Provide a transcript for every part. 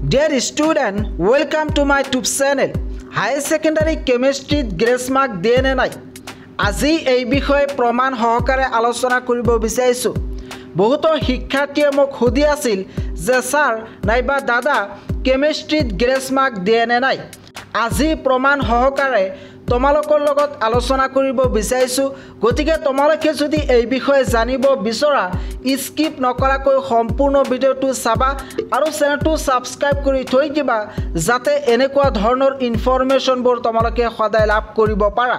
Dear student, welcome to my YouTube channel. Higher secondary chemistry grace mark DNA নাই আজি এই বিষয়ে প্ৰমাণ সহকাৰে আলোচনা কৰিব বিচাৰিছো বহুত শিক্ষাৰ্থীয়ে মোক খুদি আছিল যে স্যাৰ নাইবা দাদা কেমিষ্ট্ৰি গ্ৰেছ মাৰ্ক DNA নাই আজি প্ৰমাণ সহকাৰে তোমালোকৰ লগত আলোচনা কৰিব বিচাৰিছো গতিকে তোমালোকে যদি এই বিষয়ে জানিব বিচৰা স্কিপ নকৰাকৈ সম্পূৰ্ণ ভিডিওটো চাবা আৰু চেনেলটো সাবস্ক্ৰাইব কৰি থৈ দিবা যাতে এনেকুৱা ধৰণৰ ইনফৰমেশনবোৰ তোমালোকে সদায় লাভ কৰিব পাৰা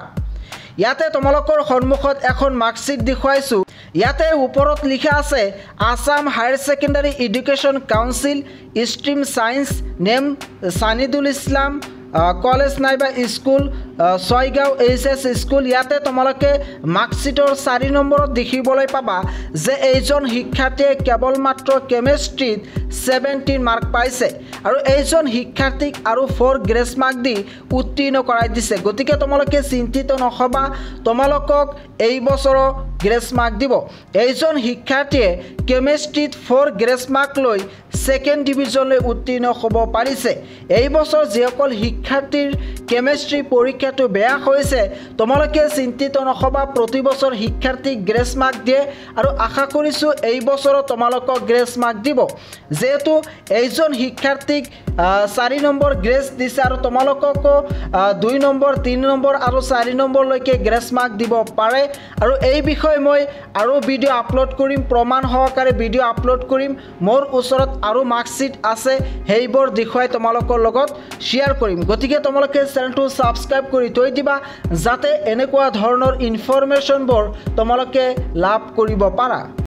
ইয়াতে তোমালোকৰ সন্মুখত এখন মাৰ্কশিট দেখুৱাইছো ইয়াতে ওপৰত লিখা আছে Assam higher secondary education council stream science name Sanidul Islam college নাইবা স্কুল ছয়গাঁও এইচএস স্কুল ইয়াতে তোমালোকে মাৰ্কশিটৰ 4 নম্বৰত দেখিবলৈ পাবা যে এইজন শিক্ষাৰ্থীয়ে কেৱল মাত্ৰ কেমিষ্ট্ৰিত 17 মাৰ্ক পাইছে আৰু এইজন শিক্ষাৰ্থীক আৰু 4 গ্ৰেছ মাৰ্ক দি উত্তীৰ্ণ কৰাই দিছে গতিকে তোমালোকে চিন্তিত নহবা তোমালোকক এই বছৰ গ্ৰেছ মাৰ্ক দিব এইজন শিক্ষাৰ্থীয়ে কেমিষ্ট্ৰিত 4 গ্ৰেছ মাৰ্ক লৈ সেকেন্ড ডিভিজনলৈ উত্তীৰ্ণ হ'ব পাৰিছে এই বছৰ যিসকল শিক্ষাৰ্থীৰ কেমিষ্ট্ৰি পৰীক্ষাটো বেয়া হৈছে তোমালোকে চিন্তিত নহবা প্ৰতি বছৰ শিক্ষাৰ্থীক গ্ৰেছ মাৰ্ক দিয়ে আৰু আশা কৰিছো এই বছৰ তোমালোকক গ্ৰেছ মাৰ্ক দিব যেহেতু এইজন শিক্ষাৰ্থীক 4 নম্বৰ গ্ৰেছ দিছে আৰু তোমালোকক 2 নম্বৰ 3 নম্বৰ আৰু 4 নম্বৰ লৈকে গ্ৰেছ মাৰ্ক দিব পাৰে আৰু এই বিষয়ে মই আৰু ভিডিও আপলোড কৰিম প্ৰমাণ সহকাৰে ভিডিও আপলোড কৰিম মোৰ ওচৰত আৰু মাৰ্কশিট আছে হেইবোৰ দেখুৱাই তোমালোকৰ লগত শেয়াৰ কৰিম গতিকে তোমালোকে চেনেলটো সাবস্ক্ৰাইব কৰি থৈ দিবা যাতে এনেকুৱা ধৰণৰ ইনফৰমেশনবোৰ তোমালোকে লাভ কৰিব পাৰা